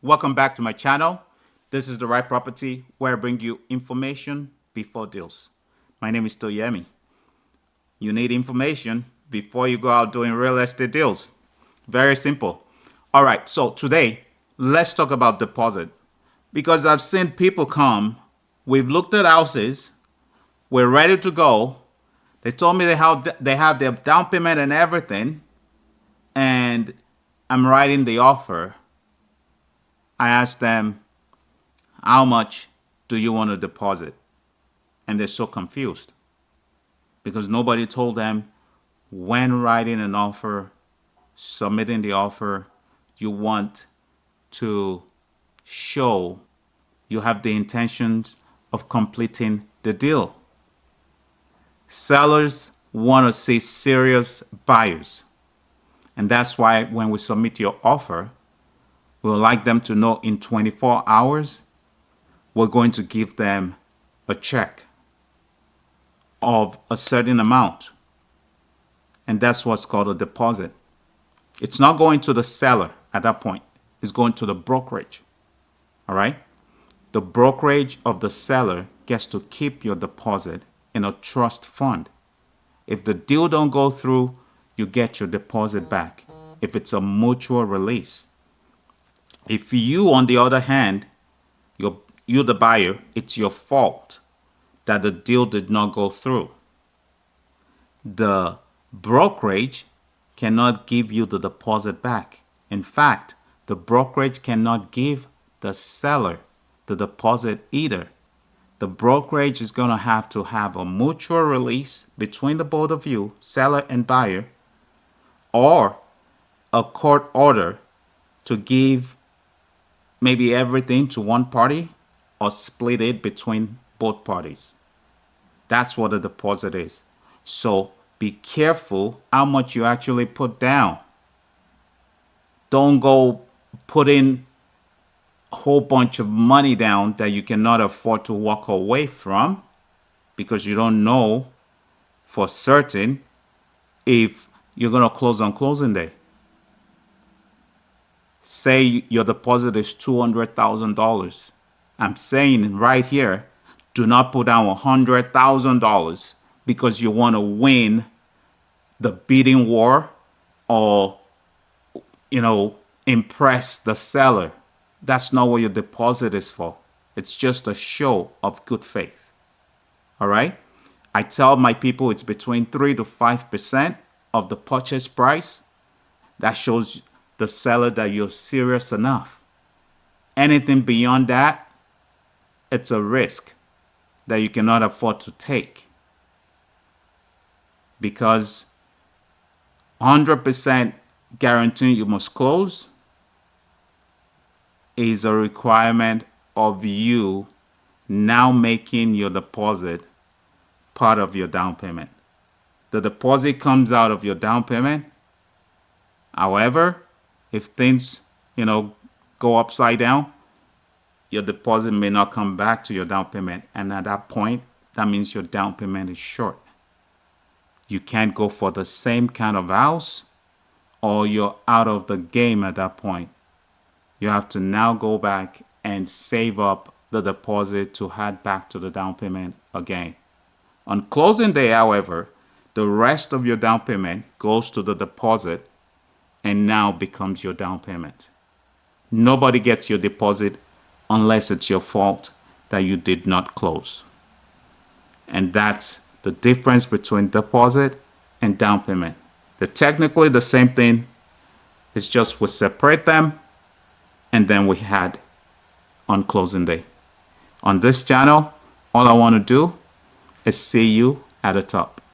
Welcome back to my channel. This is the right property where I bring you information before deals. My name is still Yemi. You need information before you go out doing real estate deals. Very simple. All right, so today let's talk about deposit because I've seen people come, we've looked at houses, we're ready to go. They told me they have their down payment and everything, and I'm writing the offer. I asked them, how much do you want to deposit? And they're so confused because nobody told them when writing an offer, submitting the offer, you want to show you have the intentions of completing the deal. Sellers want to see serious buyers. And that's why when we submit your offer, we would like them to know in 24 hours, we're going to give them a check of a certain amount. And that's what's called a deposit. It's not going to the seller at that point. It's going to the brokerage. All right? The brokerage of the seller gets to keep your deposit in a trust fund. If the deal don't go through, you get your deposit back. If it's a mutual release. If you, on the other hand, you're the buyer, it's your fault that the deal did not go through. The brokerage cannot give you the deposit back. In fact, the brokerage cannot give the seller the deposit either. The brokerage is going to have a mutual release between the both of you, seller and buyer, or a court order to give maybe everything to one party or split it between both parties. That's what a deposit is. So be careful how much you actually put down. Don't go put in a whole bunch of money down that you cannot afford to walk away from because you don't know for certain if you're going to close on closing day. Say your deposit is $200,000. I'm saying right here, do not put down $100,000 because you want to win the bidding war or, impress the seller. That's not what your deposit is for. It's just a show of good faith. All right? I tell my people it's between 3 to 5% of the purchase price. That shows the seller that you're serious enough. Anything beyond that, it's a risk that you cannot afford to take. Because 100% guaranteeing you must close is a requirement of you now making your deposit part of your down payment. The deposit comes out of your down payment. However, if things, go upside down, your deposit may not come back to your down payment. And at that point, that means your down payment is short. You can't go for the same kind of house or you're out of the game at that point. You have to now go back and save up the deposit to add back to the down payment again. On closing day, however, the rest of your down payment goes to the deposit and now becomes your down payment. Nobody gets your deposit unless it's your fault that you did not close. And that's the difference between deposit and down payment. They're technically the same thing. It's just we separate them and then we had on closing day. On this channel, all I want to do is see you at the top.